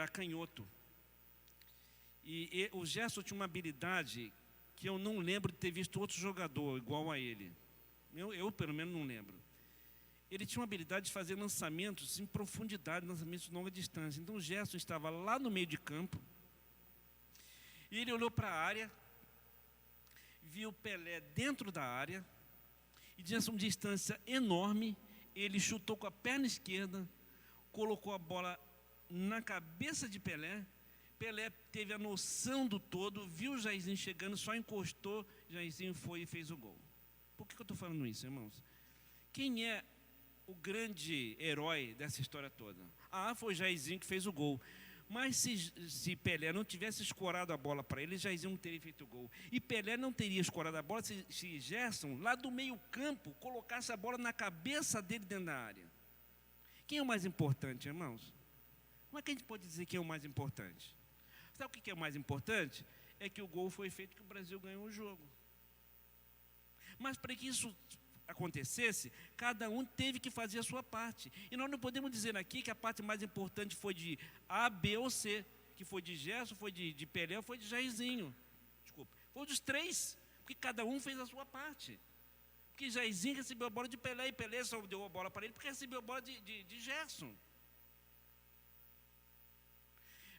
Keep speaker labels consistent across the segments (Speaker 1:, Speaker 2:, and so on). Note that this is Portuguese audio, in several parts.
Speaker 1: era canhoto. E o Gerson tinha uma habilidade que eu não lembro de ter visto outro jogador igual a ele. Eu pelo menos, não lembro. Ele tinha uma habilidade de fazer lançamentos em profundidade, lançamentos de longa distância. Então o Gerson estava lá no meio de campo, e ele olhou para a área, viu o Pelé dentro da área, e de uma distância enorme, ele chutou com a perna esquerda, colocou a bola na cabeça de Pelé. Pelé teve a noção do todo, viu o Jairzinho chegando, só encostou, Jairzinho foi e fez o gol. Por que eu estou falando isso, irmãos? Quem é o grande herói dessa história toda? Foi Jairzinho que fez o gol. Mas se Pelé não tivesse escorado a bola para ele, Jairzinho não teria feito o gol. E Pelé não teria escorado a bola se Gerson, lá do meio campo, colocasse a bola na cabeça dele dentro da área. Quem é o mais importante, irmãos? Como é que a gente pode dizer quem é o mais importante? Sabe o que é o mais importante? É que o gol foi feito, que o Brasil ganhou o jogo. Mas para que isso acontecesse, cada um teve que fazer a sua parte. E nós não podemos dizer aqui que a parte mais importante foi de A, B ou C, que foi de Gerson, foi de Pelé ou foi de Jairzinho. Desculpa. Foi dos três, porque cada um fez a sua parte. Porque Jairzinho recebeu a bola de Pelé, e Pelé só deu a bola para ele porque recebeu a bola de Gerson.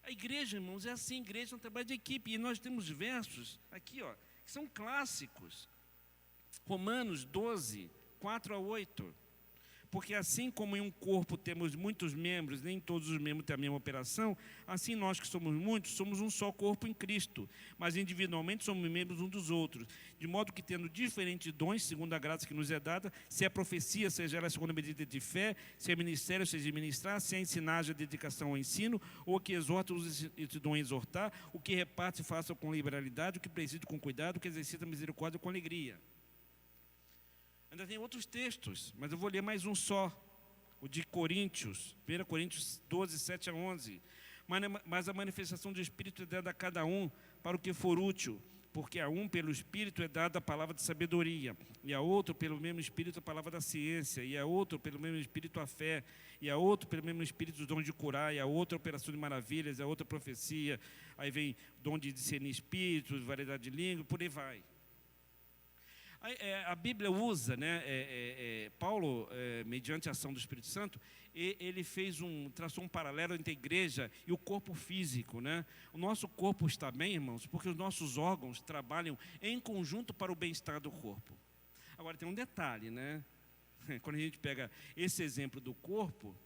Speaker 1: A igreja, irmãos, é assim, a igreja é um trabalho de equipe. E nós temos versos aqui, que são clássicos. Romanos 12, 4 a 8. Porque assim como em um corpo temos muitos membros, nem todos os membros têm a mesma operação, assim nós que somos muitos, somos um só corpo em Cristo, mas individualmente somos membros uns dos outros, de modo que tendo diferentes dons, segundo a graça que nos é dada, se é profecia, seja ela segundo a medida de fé, se é ministério, seja ministrar, se é ensinagem, a dedicação ao ensino, ou o que exorta, esse dom exortar, o que reparte, faça com liberalidade, o que preside com cuidado, o que exercita a misericórdia com alegria. Ainda tem outros textos, mas eu vou ler mais um só, o de Coríntios, 1 Coríntios 12, 7 a 11. Mas a manifestação do Espírito é dada a cada um para o que for útil, porque a um pelo Espírito é dada a palavra de sabedoria, e a outro pelo mesmo Espírito a palavra da ciência, e a outro pelo mesmo Espírito a fé, e a outro pelo mesmo Espírito os dons de curar, e a outra a operação de maravilhas, e a outra a profecia, aí vem dom de discernir espíritos, variedade de língua, por aí vai. A Bíblia usa, Paulo, mediante a ação do Espírito Santo, ele traçou um paralelo entre a igreja e o corpo físico, né? O nosso corpo está bem, irmãos, porque os nossos órgãos trabalham em conjunto para o bem-estar do corpo. Agora tem um detalhe, né? Quando a gente pega esse exemplo do corpo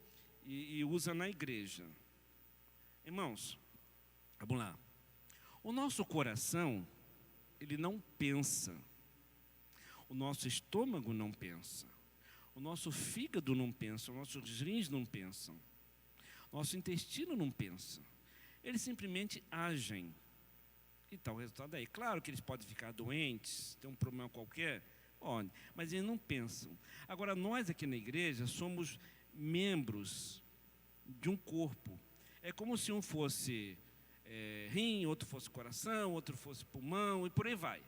Speaker 1: e usa na igreja. Irmãos, vamos lá. O nosso coração, ele não pensa. O nosso estômago não pensa, o nosso fígado não pensa, os nossos rins não pensam, nosso intestino não pensa. Eles simplesmente agem. E tal, o resultado é, claro que eles podem ficar doentes, ter um problema qualquer, mas eles não pensam. Agora, nós aqui na igreja somos membros de um corpo. É como se um fosse rim, outro fosse coração, outro fosse pulmão, e por aí vai.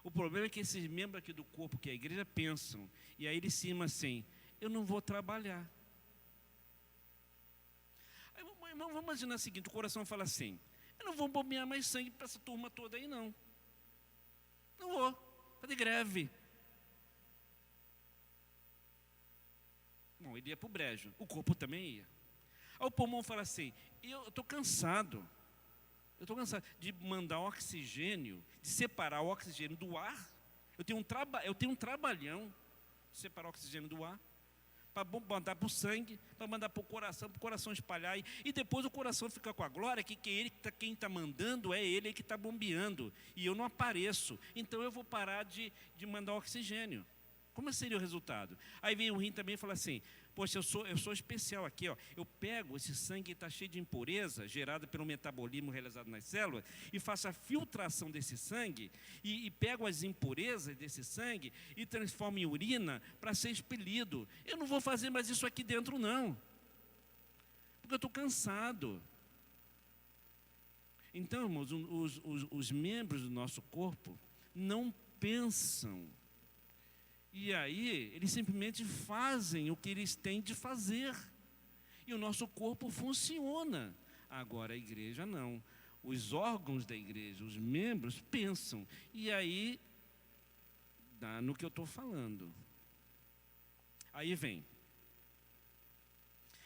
Speaker 1: O problema é que esses membros aqui do corpo, que é a igreja, pensam. E aí eles cima assim, eu não vou trabalhar. Aí, irmão, vamos imaginar o seguinte, o coração fala assim, eu não vou bombear mais sangue para essa turma toda aí, não. Não vou, fazer greve. Bom, ele ia para o brejo, o corpo também ia. Aí o pulmão fala assim, eu estou cansado. Eu estou cansado de mandar oxigênio, de separar o oxigênio do ar. Eu tenho um trabalhão de separar o oxigênio do ar, para mandar para o sangue, para mandar para o coração espalhar. E depois o coração fica com a glória, que quem está mandando é ele que está bombeando. E eu não apareço. Então eu vou parar de mandar oxigênio. Como seria o resultado? Aí vem o rim também e fala assim, poxa, eu sou especial aqui, eu pego esse sangue que está cheio de impureza, gerado pelo metabolismo realizado nas células, e faço a filtração desse sangue, e pego as impurezas desse sangue, e transformo em urina para ser expelido. Eu não vou fazer mais isso aqui dentro, não, porque eu estou cansado. Então, irmãos, os membros do nosso corpo não pensam. E aí, eles simplesmente fazem o que eles têm de fazer. E o nosso corpo funciona. Agora a igreja não. Os órgãos da igreja, os membros, pensam. E aí, dá no que eu estou falando. Aí vem.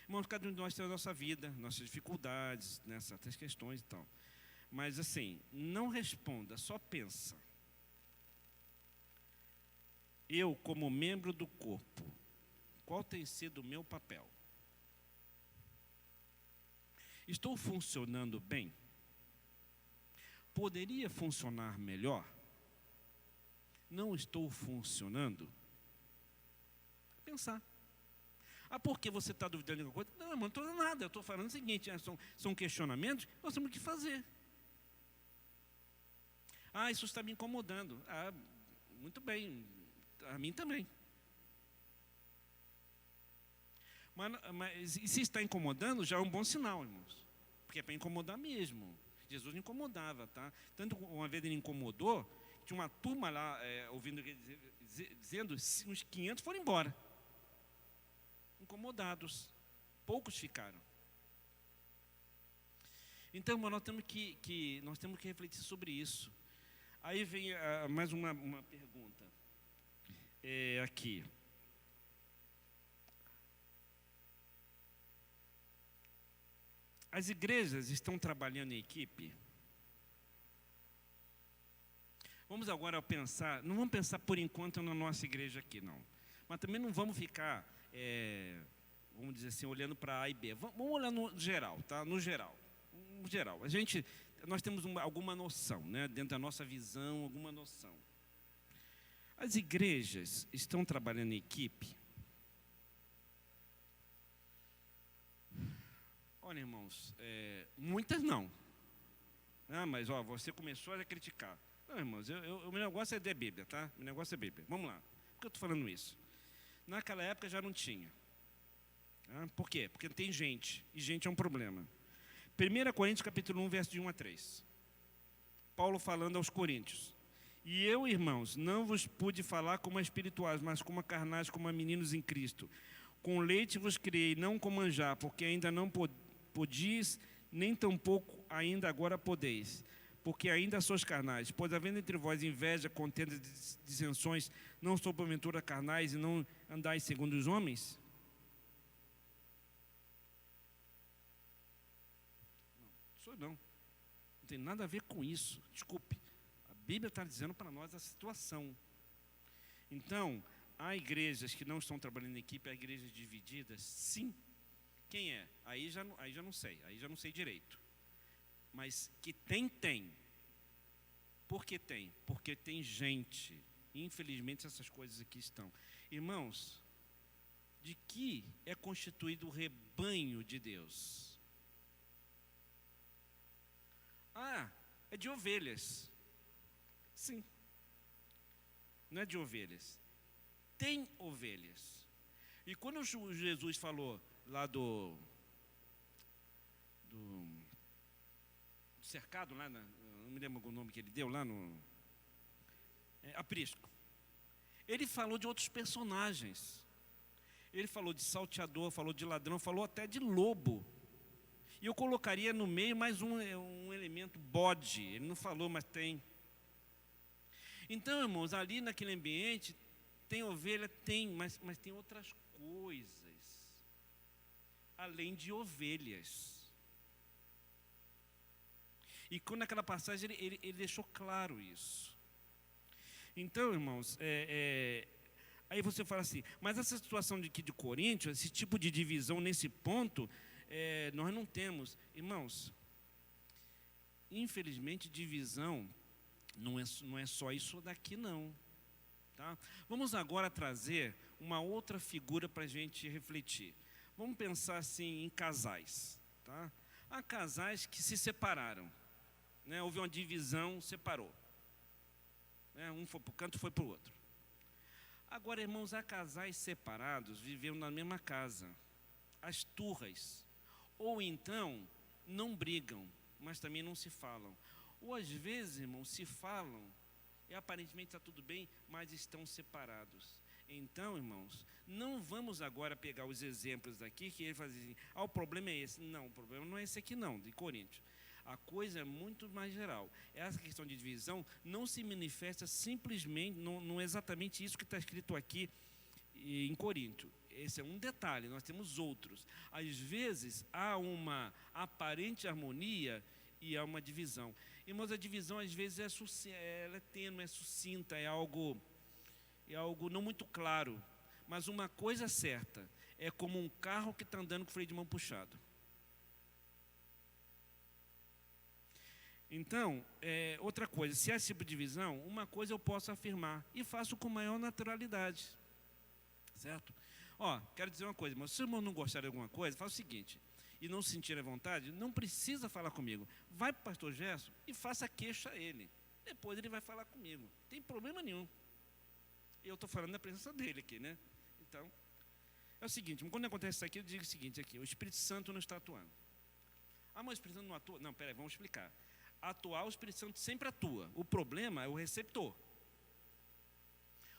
Speaker 1: Irmãos, cada um de nós tem a nossa vida, nossas dificuldades, né, certas questões e tal. Mas assim, não responda, só pensa. Eu, como membro do corpo, qual tem sido o meu papel? Estou funcionando bem? Poderia funcionar melhor? Não estou funcionando? Pensar. Ah, por que você está duvidando de alguma coisa? Não, irmão, não estou dizendo nada. Eu estou falando o seguinte, são questionamentos que nós temos que fazer. Ah, isso está me incomodando. Ah, muito bem, a mim também. Mas e se está incomodando, já é um bom sinal, irmãos. Porque é para incomodar mesmo. Jesus incomodava, tá? Tanto uma vez ele incomodou, tinha uma turma lá ouvindo ele dizendo, uns 500 foram embora. Incomodados. Poucos ficaram. Então, irmão, nós temos que refletir sobre isso. Aí vem mais uma pergunta. Aqui. As igrejas estão trabalhando em equipe? Vamos agora pensar, não vamos pensar por enquanto na nossa igreja aqui, não. Mas também não vamos ficar, vamos dizer assim, olhando para A e B. Vamos olhar no geral, tá? No geral. Nós temos alguma noção, né? Dentro da nossa visão, alguma noção. As igrejas estão trabalhando em equipe? Olha, irmãos, muitas não. Ah, mas você começou a criticar. Não, irmãos, o meu negócio é da Bíblia, tá? O meu negócio é Bíblia. Vamos lá. Por que eu estou falando isso? Naquela época já não tinha. Por quê? Porque tem gente, e gente é um problema. 1 Coríntios capítulo 1, verso de 1 a 3. Paulo falando aos coríntios. E eu, irmãos, não vos pude falar como a espirituais, mas como a carnais, como a meninos em Cristo. Com leite vos criei, não com manjar, porque ainda não podis, nem tampouco ainda agora podeis, porque ainda sois carnais. Pois havendo entre vós inveja, contendas, dissensões, não sou porventura carnais e não andais segundo os homens? Não tem nada a ver com isso, desculpe. A Bíblia está dizendo para nós a situação. Então, há igrejas que não estão trabalhando em equipe, há igrejas divididas, sim. Quem é? Aí já não sei direito. Mas que tem. Por que tem? Porque tem gente. Infelizmente essas coisas aqui estão. Irmãos, de que é constituído o rebanho de Deus? É de ovelhas. Sim. Não é de ovelhas. Tem ovelhas. E quando Jesus falou lá do cercado, lá não me lembro o nome que ele deu, lá no aprisco. Ele falou de outros personagens. Ele falou de salteador, falou de ladrão, falou até de lobo. E eu colocaria no meio mais um elemento, bode. Ele não falou, mas tem. Então, irmãos, ali naquele ambiente, tem ovelha? Tem, mas tem outras coisas, além de ovelhas. E quando naquela passagem ele deixou claro isso. Então, irmãos, aí você fala assim, mas essa situação de Coríntios, esse tipo de divisão nesse ponto, nós não temos. Irmãos, infelizmente divisão não é só isso daqui não. Tá? Vamos agora trazer uma outra figura para a gente refletir. Vamos pensar assim em casais. Tá? Há casais que se separaram. Né? Houve uma divisão, separou. Né? Um foi para o canto, foi para o outro. Agora, irmãos, há casais separados, vivendo na mesma casa. As turras. Ou então, não brigam, mas também não se falam. Ou às vezes, irmãos, se falam, e aparentemente está tudo bem, mas estão separados. Então, irmãos, não vamos agora pegar os exemplos aqui que ele faz assim, o problema é esse. Não, o problema não é esse aqui não, de Coríntios. A coisa é muito mais geral. Essa questão de divisão não se manifesta simplesmente, não é exatamente isso que está escrito aqui em Corinto. Esse é um detalhe, nós temos outros. Às vezes há uma aparente harmonia e há uma divisão. Irmãos, a divisão às vezes ela é tênue, é sucinta, é algo não muito claro. Mas uma coisa certa, é como um carro que está andando com o freio de mão puxado. Então, outra coisa, se há esse tipo de divisão, uma coisa eu posso afirmar, e faço com maior naturalidade. Certo? Quero dizer uma coisa, mas se o irmão não gostar de alguma coisa, faz o seguinte, e não se sentir à vontade, não precisa falar comigo. Vai para o pastor Gerson e faça queixa a ele. Depois ele vai falar comigo. Não tem problema nenhum. Eu estou falando na presença dele aqui, né? Então, é o seguinte, quando acontece isso aqui, eu digo o seguinte aqui, o Espírito Santo não está atuando. Mas o Espírito Santo não atua? Não, peraí, vamos explicar. Atuar, o Espírito Santo sempre atua. O problema é o receptor.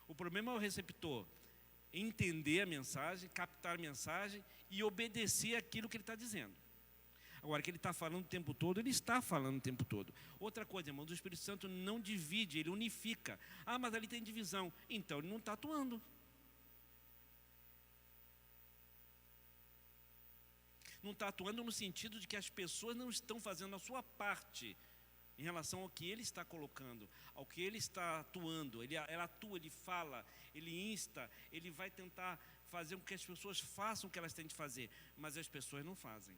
Speaker 1: O problema é o receptor entender a mensagem, captar a mensagem e obedecer aquilo que ele está dizendo. Agora, que ele está falando o tempo todo, ele está falando o tempo todo. Outra coisa, irmãos, o Espírito Santo não divide, ele unifica. Mas ali tem divisão. Então, ele não está atuando. Não está atuando no sentido de que as pessoas não estão fazendo a sua parte em relação ao que ele está colocando, ao que ele está atuando. Ela atua, ele fala, ele insta, ele vai tentar fazer com que as pessoas façam o que elas têm de fazer, mas as pessoas não fazem.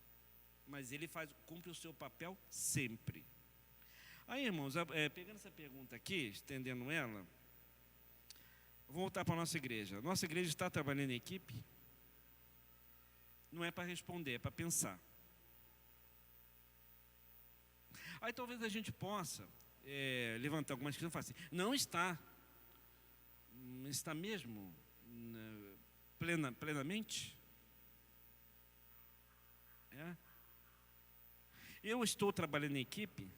Speaker 1: Mas ele cumpre o seu papel sempre. Aí, irmãos, pegando essa pergunta aqui, estendendo ela, vou voltar para a nossa igreja. Nossa igreja está trabalhando em equipe? Não é para responder, é para pensar. Aí talvez a gente possa levantar algumas questões e falar assim, não está. Está mesmo plenamente? Eu estou trabalhando em equipe?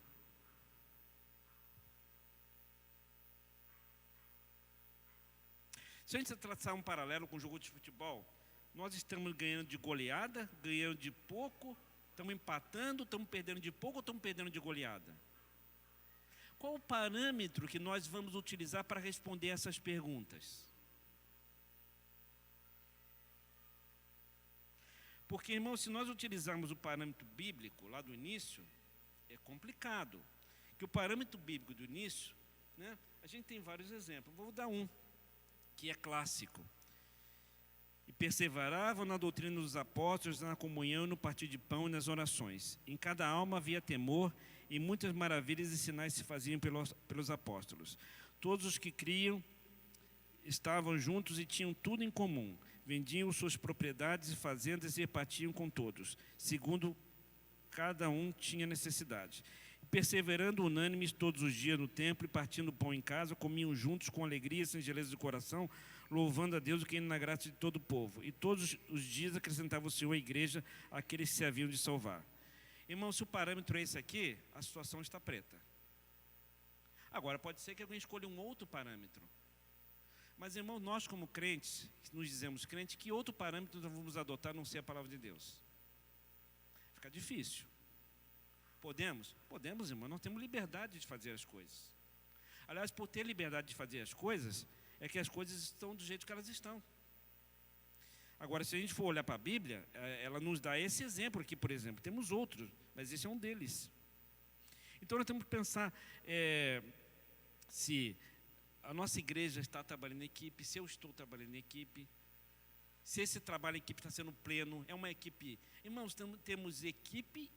Speaker 1: Se a gente traçar um paralelo com o jogo de futebol, nós estamos ganhando de goleada, ganhando de pouco, estamos empatando, estamos perdendo de pouco ou estamos perdendo de goleada? Qual o parâmetro que nós vamos utilizar para responder essas perguntas? Porque, irmão, se nós utilizarmos o parâmetro bíblico lá do início, é complicado. Que o parâmetro bíblico do início, né, a gente tem vários exemplos. Vou dar um, que é clássico. E perseveravam na doutrina dos apóstolos, na comunhão, no partir de pão e nas orações. Em cada alma havia temor, e muitas maravilhas e sinais se faziam pelos apóstolos. Todos os que criam estavam juntos e tinham tudo em comum. Vendiam suas propriedades e fazendas e repartiam com todos, segundo cada um tinha necessidade. Perseverando unânimes todos os dias no templo e partindo pão em casa, comiam juntos com alegria e singeleza de coração, louvando a Deus e quem na graça de todo o povo. E todos os dias acrescentava o Senhor à igreja aqueles que se haviam de salvar. Irmão, se o parâmetro é esse aqui, a situação está preta. Agora, pode ser que alguém escolha um outro parâmetro. Mas, irmão, nós como crentes, nos dizemos crentes, que outro parâmetro nós vamos adotar a não ser a palavra de Deus? Fica difícil. Podemos? Podemos, irmão, nós temos liberdade de fazer as coisas. Aliás, por ter liberdade de fazer as coisas, é que as coisas estão do jeito que elas estão. Agora, se a gente for olhar para a Bíblia, ela nos dá esse exemplo aqui, por exemplo. Temos outros, mas esse é um deles. Então, nós temos que pensar se a nossa igreja está trabalhando em equipe, se eu estou trabalhando em equipe, se esse trabalho em equipe está sendo pleno, é uma equipe. Irmãos, temos equipes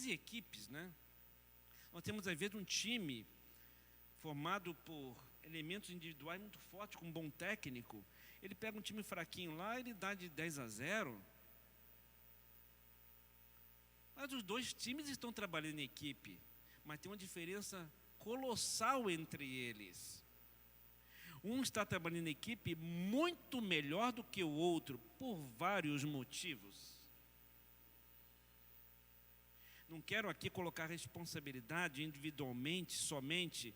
Speaker 1: e equipes, né? Nós temos, às vezes, um time formado por elementos individuais muito fortes, com um bom técnico. Ele pega um time fraquinho lá, ele dá de 10-0. Mas os dois times estão trabalhando em equipe, mas tem uma diferença colossal entre eles. Um está trabalhando em equipe muito melhor do que o outro, por vários motivos. Não quero aqui colocar responsabilidade individualmente, somente,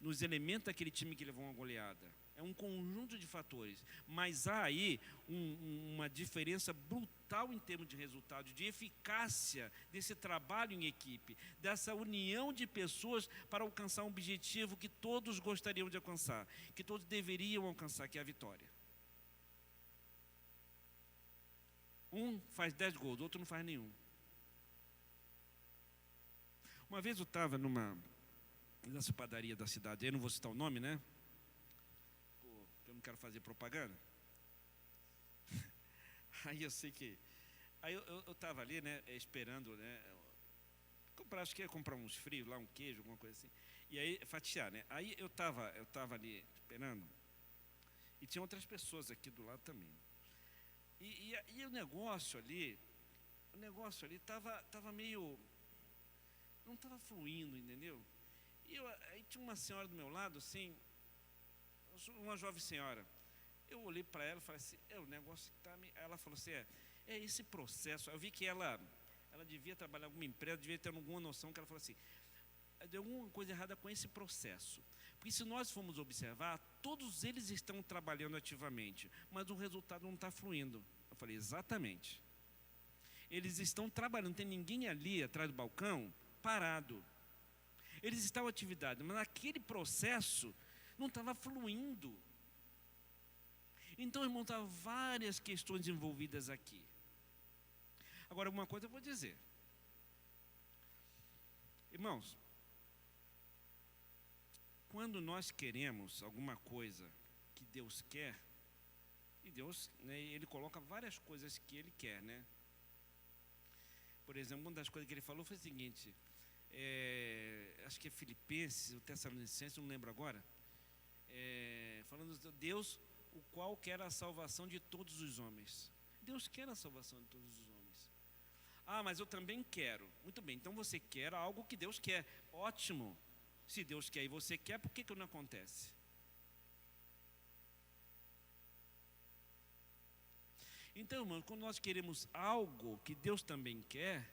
Speaker 1: nos elementos daquele time que levou uma goleada. É um conjunto de fatores. Mas há aí uma diferença brutal em termos de resultado, de eficácia desse trabalho em equipe, dessa união de pessoas para alcançar um objetivo que todos gostariam de alcançar, que todos deveriam alcançar, que é a vitória. Um faz 10 gols, o outro não faz nenhum. Uma vez eu estava nessa padaria da cidade, eu não vou citar o nome, né? Eu não quero fazer propaganda. Aí eu sei que... Aí eu estava ali, né, esperando, né? Acho que ia comprar uns frios lá, um queijo, alguma coisa assim. E aí, fatiar, né? Aí eu estava ali esperando. E tinha outras pessoas aqui do lado também. E o negócio ali estava meio... Não estava fluindo, entendeu? E aí tinha uma senhora do meu lado, assim... Uma jovem senhora. Eu olhei para ela e falei assim, o negócio que está... Ela falou assim, é esse processo. Eu vi que ela devia trabalhar em alguma empresa, devia ter alguma noção, que ela falou assim, de alguma coisa errada com esse processo. Porque se nós formos observar, todos eles estão trabalhando ativamente, mas o resultado não está fluindo. Eu falei, exatamente. Eles estão trabalhando, não tem ninguém ali atrás do balcão parado. Eles estão em atividade, mas naquele processo não estava fluindo. Então, irmão, estavam várias questões envolvidas aqui. Agora, uma coisa eu vou dizer. Irmãos, quando nós queremos alguma coisa que Deus quer, e Deus, né, Ele coloca várias coisas que Ele quer, né? Por exemplo, uma das coisas que Ele falou foi o seguinte, acho que é Filipenses, ou Tessalonicenses, não lembro agora, falando de Deus, o qual quer a salvação de todos os homens. Deus quer a salvação de todos os homens. Ah, mas eu também quero. Muito bem, então você quer algo que Deus quer. Ótimo. Se Deus quer e você quer, por que não acontece? Então, irmão, quando nós queremos algo que Deus também quer,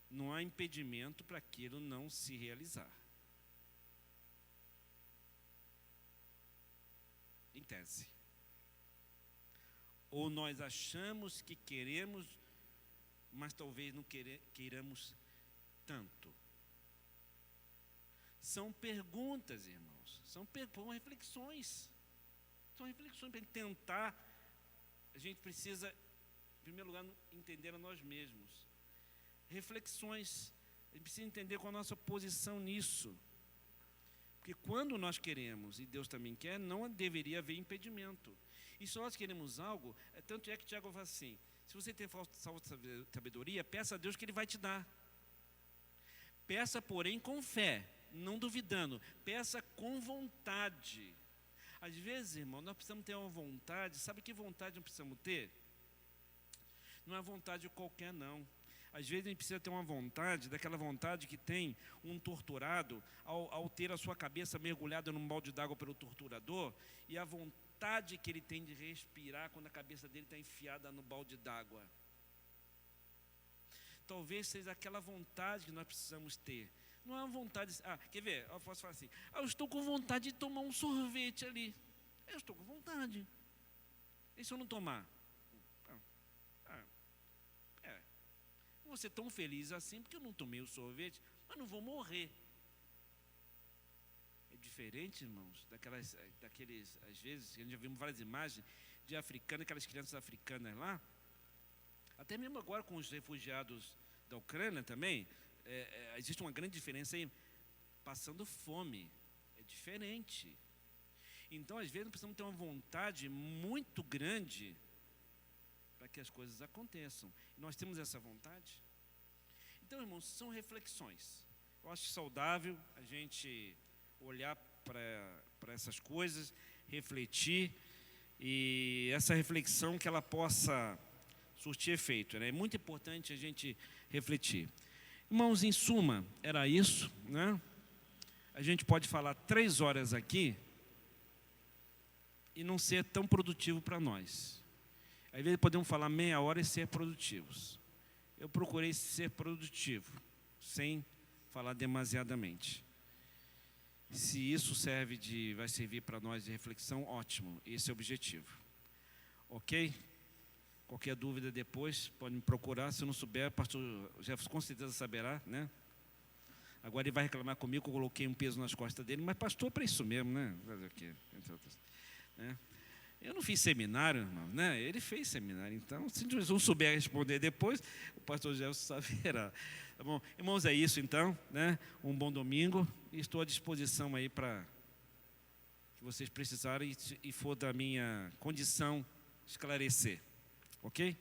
Speaker 1: não há impedimento para aquilo não se realizar. Em tese. Ou nós achamos que queremos, mas talvez não queiramos tanto. São perguntas, irmãos. São reflexões. São reflexões para tentar. A gente precisa, em primeiro lugar, entender a nós mesmos. Reflexões. A gente precisa entender qual a nossa posição nisso. Porque quando nós queremos, e Deus também quer, não deveria haver impedimento. E se nós queremos algo, tanto é que Tiago fala assim, se você tem falta de sabedoria, peça a Deus que Ele vai te dar. Peça, porém, com fé, não duvidando. Peça com vontade. Às vezes, irmão, nós precisamos ter uma vontade. Sabe que vontade nós precisamos ter? Não é vontade qualquer, não. Às vezes a gente precisa ter uma vontade, daquela vontade que tem um torturado, ao ter a sua cabeça mergulhada num balde d'água pelo torturador, e a vontade que ele tem de respirar quando a cabeça dele está enfiada no balde d'água. Talvez seja aquela vontade que nós precisamos ter. Não é uma vontade... quer ver? Eu posso falar assim, eu estou com vontade de tomar um sorvete ali. Eu estou com vontade. E se eu não tomar? Vou ser tão feliz assim, porque eu não tomei o sorvete, mas não vou morrer. É diferente, irmãos, daqueles, às vezes, a gente já vimos várias imagens de africanos, aquelas crianças africanas lá, até mesmo agora com os refugiados da Ucrânia também, existe uma grande diferença aí, passando fome, é diferente. Então, às vezes, nós precisamos ter uma vontade muito grande para que as coisas aconteçam. E nós temos essa vontade. Então, irmãos, são reflexões. Eu acho saudável a gente olhar para essas coisas, refletir, e essa reflexão que ela possa surtir efeito, né? É muito importante a gente refletir. Irmãos, em suma, era isso, né? A gente pode falar 3 horas aqui e não ser tão produtivo para nós. Às vezes podemos falar meia hora e ser produtivos. Eu procurei ser produtivo, sem falar demasiadamente. Se isso vai servir para nós de reflexão, ótimo. Esse é o objetivo. Ok? Qualquer dúvida depois, pode me procurar. Se eu não souber, o pastor Jefferson com certeza saberá, né? Agora ele vai reclamar comigo que eu coloquei um peso nas costas dele, mas pastor é para isso mesmo, né? Fazer o quê? Né? Eu não fiz seminário, irmão, né? Ele fez seminário, então, se não souber responder depois, o pastor Jefferson saberá. Tá bom? Irmãos, é isso então, né? Um bom domingo, e estou à disposição aí para que vocês precisarem e for da minha condição esclarecer. Ok?